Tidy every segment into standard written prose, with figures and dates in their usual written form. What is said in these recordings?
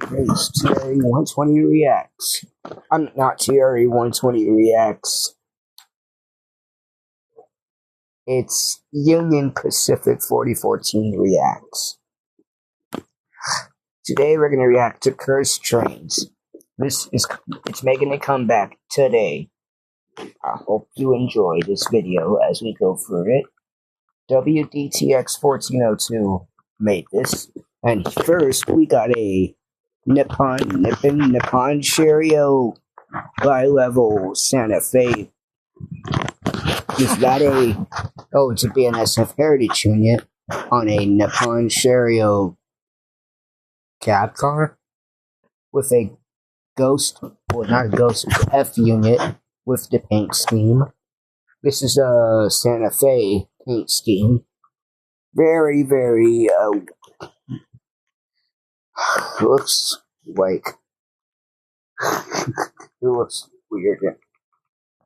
It's TRE 120 Reacts. I'm not TRE 120 Reacts. It's Union Pacific 4014 Reacts. Today we're going to react to Cursed Trains. It's making a comeback today. I hope you enjoy this video as we go through it. WDTX 1402 made this. And first we got a Nippon Sharyo bi-level Santa Fe. Is that it's a BNSF Heritage unit on a Nippon Sharyo cab car with a ghost, well not a ghost, F unit with the paint scheme. This is a Santa Fe paint scheme. Very, very, looks like, it looks weird.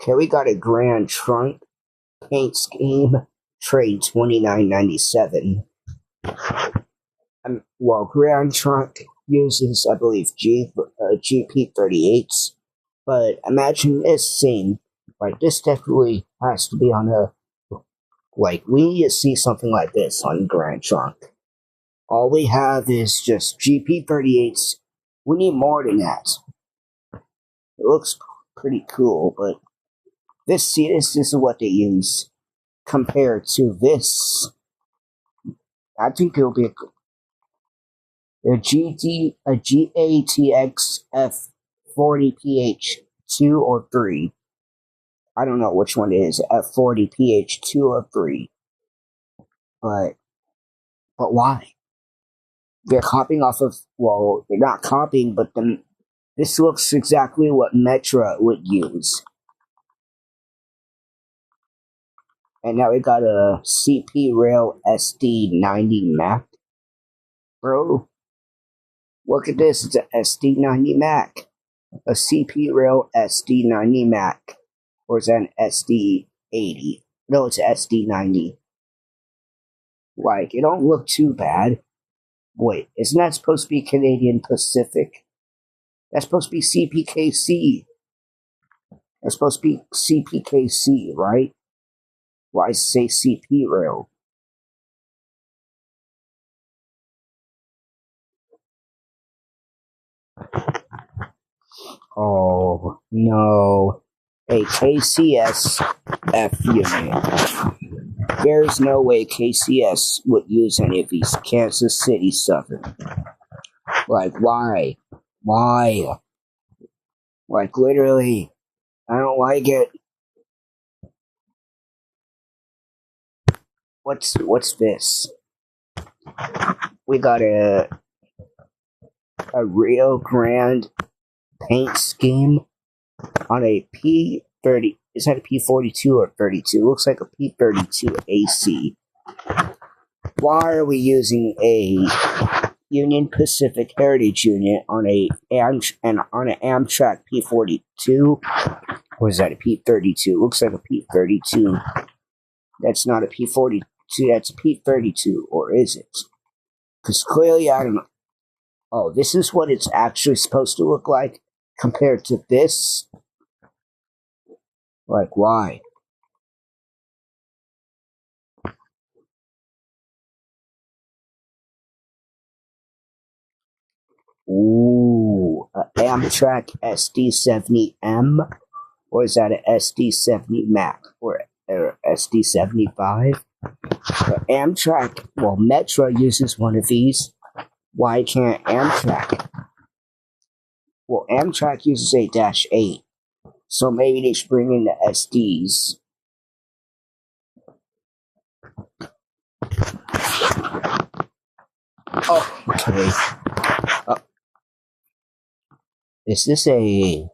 Okay, we got a Grand Trunk paint scheme, trade $29.97. Well, Grand Trunk uses, I believe, GP38s, but imagine this scene. Like, this definitely has to be on we need to see something like this on Grand Trunk. All we have is just GP38s. We need more than that. It looks pretty cool, but this is what they use compared to this. I think it'll be a GATX F40PH2 or 3. I don't know which one it is, F40PH2 or 3. But why? They're copying off of, well, they're not copying, but this looks exactly what Metra would use. And now we got a CP Rail SD90 Mac. Bro, look at this, it's a SD90 Mac. A CP Rail SD90 Mac. Or is that an SD80? No, it's an SD90. Like, it don't look too bad. Wait, isn't that supposed to be Canadian Pacific? That's supposed to be CPKC. That's supposed to be CPKC, right? Why say CP Rail? Oh, no. A KCS F unit. There's no way KCS would use any of these. Kansas City Southern. Like, why? Why? Like, literally, I don't like it. What's this? We got a Rio Grande paint scheme on a P30. Is that a P42 or 32? Looks like a P32 AC. Why are we using a Union Pacific Heritage unit on an Amtrak P42? Or is that a P32? Looks like a P32. That's not a P42. That's a P32, or is it? Because clearly I don't know. Oh, this is what it's actually supposed to look like compared to this. Like, why? Ooh, a Amtrak SD70M? Or is that an SD70 Mac? Or SD75? Amtrak, well, Metra uses one of these. Why can't Amtrak? Well, Amtrak uses a -8. So maybe they should bring in the SDs. Oh, okay. Is this is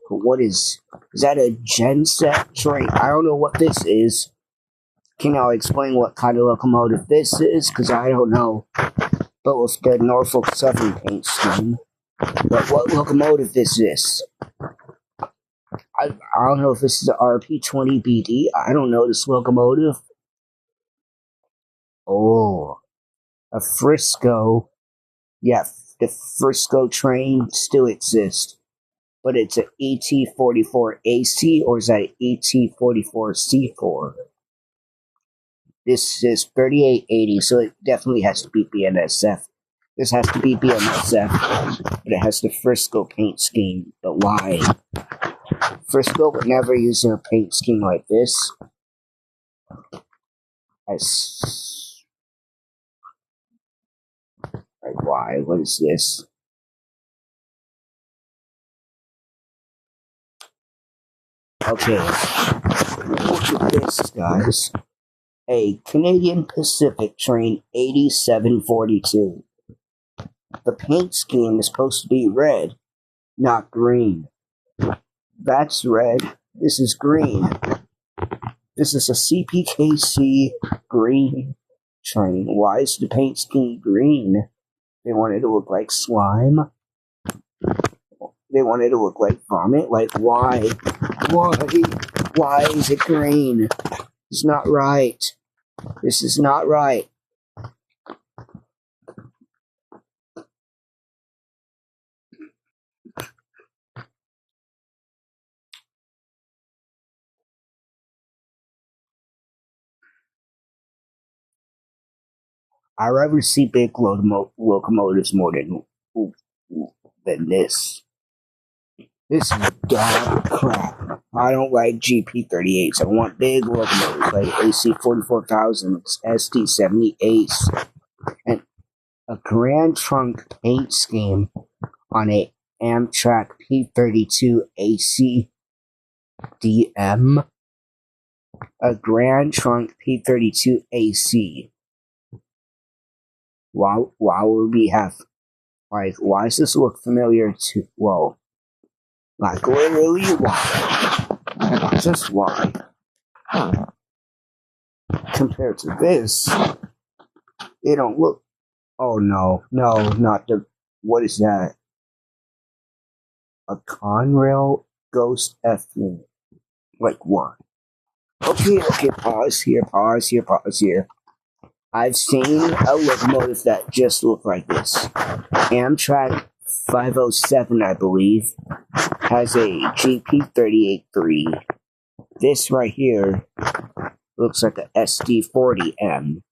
that a genset train? I don't know what this is. Can y'all explain what kind of locomotive this is? Because I don't know. But with the Norfolk Southern paint scheme. But what locomotive is this? I don't know if this is an RP20BD. I don't know this locomotive. Oh, a Frisco. Yeah, the Frisco train still exists, but it's an ET44AC, or is that an ET44C4? This is 3880, so it definitely has to be BNSF. This has to be BNSF, but it has the Frisco paint scheme. But why? Frisco would never use a paint scheme like this. Like, why? What is this? Okay, look at this, guys. A Canadian Pacific train 8742. The paint scheme is supposed to be red, not green. That's red. This is green. This is a CPKC green train. Why is the paint scheme green? They want it to look like slime. They want it to look like vomit. Like, why? Why is it green? It's not right. This is not right. I rather see big locomotives more than this. This is dog crap. I don't like GP38s. I want big locomotives like AC44,000, SD70 Ace, and a Grand Trunk paint scheme on a Amtrak P32 AC DM. A Grand Trunk P32 AC. Why would we have, like, why does this look familiar to, whoa. Like, literally, why? Just why? Compared to this, they don't look, oh no, not the, what is that? A Conrail Ghost F unit. Like, what? Okay, pause here. I've seen a locomotive that just looked like this. Amtrak 507, I believe, has a GP38-3. This right here looks like a SD40M.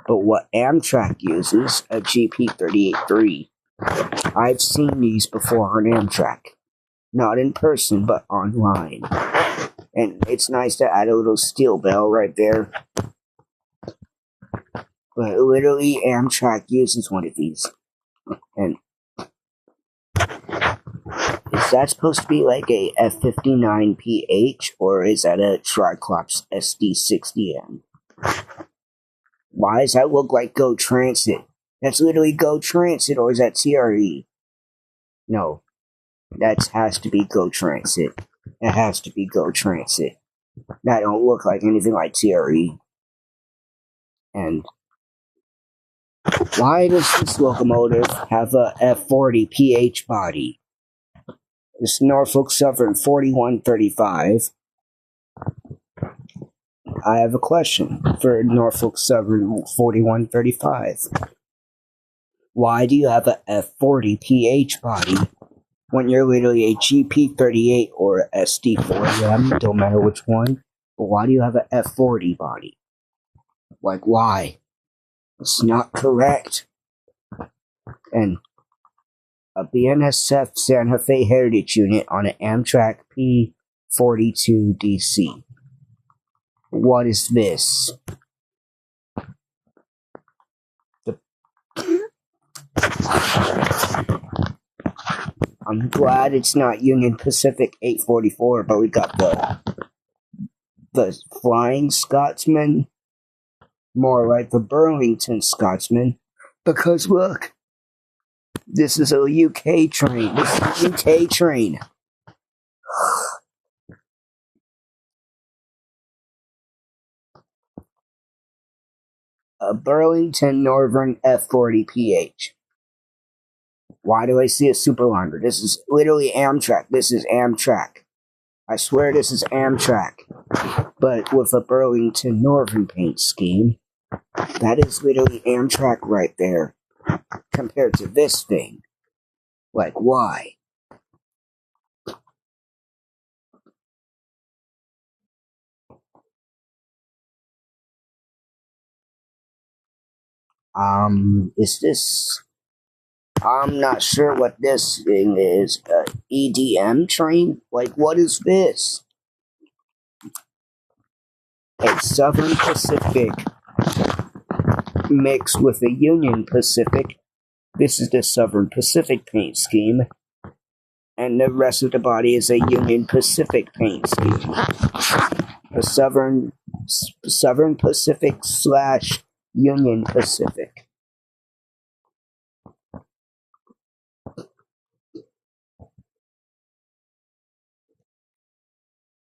But what Amtrak uses, a GP38-3. I've seen these before on Amtrak. Not in person, but online. And it's nice to add a little steel bell right there. But literally, Amtrak uses one of these. And is that supposed to be like a F59PH, or is that a Triclops SD60M? Why does that look like Go Transit? That's literally Go Transit, or is that TRE? No. That has to be Go Transit. It has to be Go Transit. That don't look like anything like TRE. And why does this locomotive have a F40 PH body? This Norfolk Southern 4135. I have a question for Norfolk Southern 4135. Why do you have a F40 PH body when you're literally a GP38 or SD40M? Don't matter which one. But why do you have a F40 body? Like, why? It's not correct. And a BNSF Santa Fe Heritage unit on an Amtrak P42 DC. What is this? I'm glad it's not Union Pacific 844, but we got the Flying Scotsman. More like the Burlington Scotsman. Because look, this is a UK train. This is a UK train. A Burlington Northern F40PH. Why do I see a Superliner? This is literally Amtrak. This is Amtrak. I swear this is Amtrak. But with a Burlington Northern paint scheme. That is literally Amtrak right there. compared to this thing. Like, why? Is this... I'm not sure what this thing is. EDM train? Like, what is this? A Southern Pacific mixed with a Union Pacific. This is the Southern Pacific paint scheme. And the rest of the body is a Union Pacific paint scheme. The Southern Pacific / Union Pacific.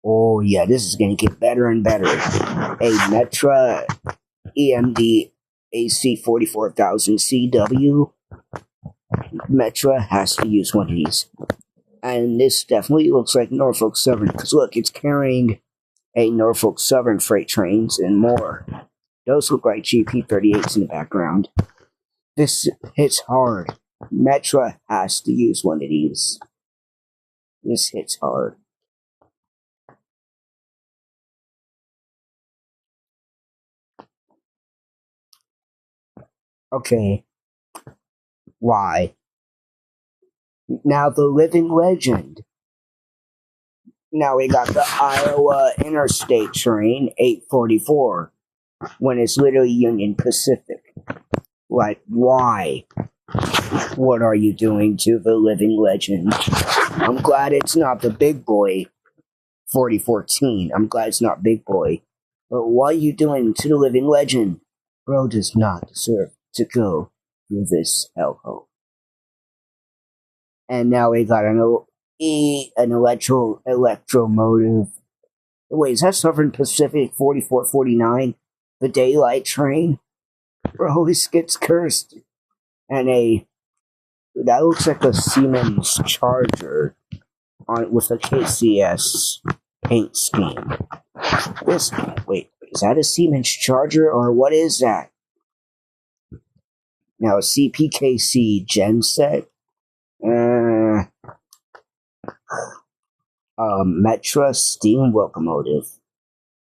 Oh yeah, this is gonna get better and better. A Metra EMD AC 44,000 CW. Metra has to use one of these. And this definitely looks like Norfolk Southern, because look, it's carrying a Norfolk Southern freight trains and more. Those look like GP38s in the background. This hits hard. Metra has to use one of these. This hits hard. Okay. Why? Now the living legend. Now we got the Iowa Interstate train 844 when it's literally Union Pacific. Like, why? What are you doing to the living legend? I'm glad it's not the big boy 4014. I'm glad it's not big boy. But what are you doing to the living legend? Bro does not deserve to go through this hellhole. And now we got an electromotive. Wait, is that Southern Pacific 4449? The daylight train? Bro, this gets cursed. And that looks like a Siemens Charger with a KCS paint scheme. Wait, is that a Siemens Charger or what is that? Now a CPKC genset. Metra steam locomotive.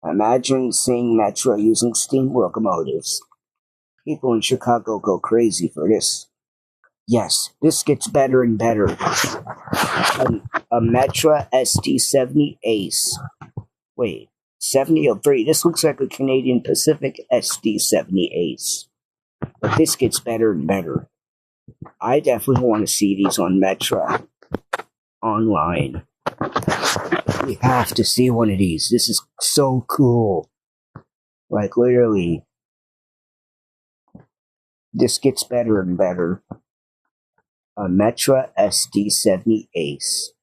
Imagine seeing Metra using steam locomotives. People in Chicago go crazy for this. Yes, this gets better and better. A Metra SD70 Ace. Wait, 7003. This looks like a Canadian Pacific SD70 Ace. But this gets better and better. I definitely want to see these on Metra online. We have to see one of these. This is so cool. Like, literally. This gets better and better. A Metra SD70 Ace.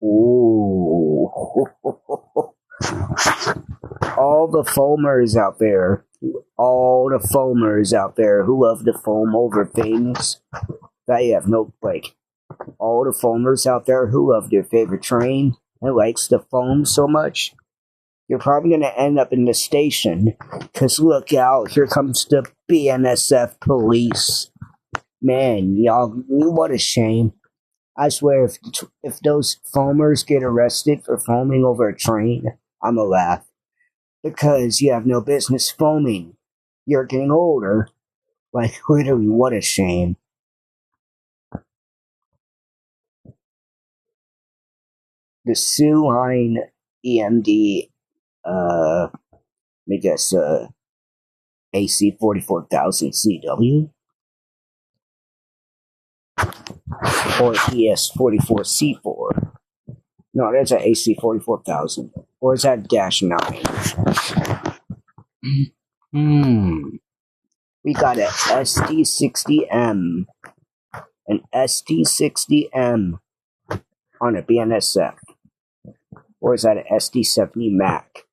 Ooh. All the foamers out there. All the foamers out there who love to foam over things. They have no, like, all the foamers out there who love their favorite train and likes to foam so much. You're probably going to end up in the station, because look out, here comes the BNSF police. Man, y'all, what a shame. I swear, if those foamers get arrested for foaming over a train, I'm gonna laugh. Because you have no business foaming. You're getting older. Like, literally, what a shame. The Soo Line EMD, let me guess, AC 44,000 CW? Or ES 44C4? No, that's an AC 44,000. Or is that Dash 9? We got an SD60M. An SD60M on a BNSF. Or is that an SD70 Mac?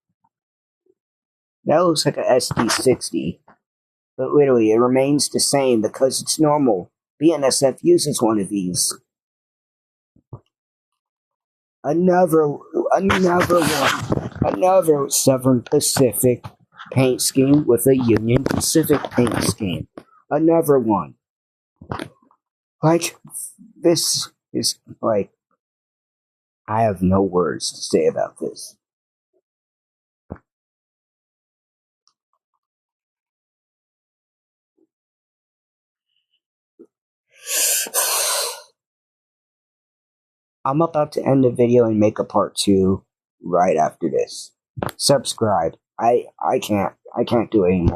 That looks like an SD60. But literally, it remains the same because it's normal. BNSF uses one of these. Another one. Another Southern Pacific paint scheme with a Union Pacific paint scheme. Another one. Like, this is like, I have no words to say about this. I'm about to end the video and make a part 2 right after this. Subscribe. I can't do it anymore.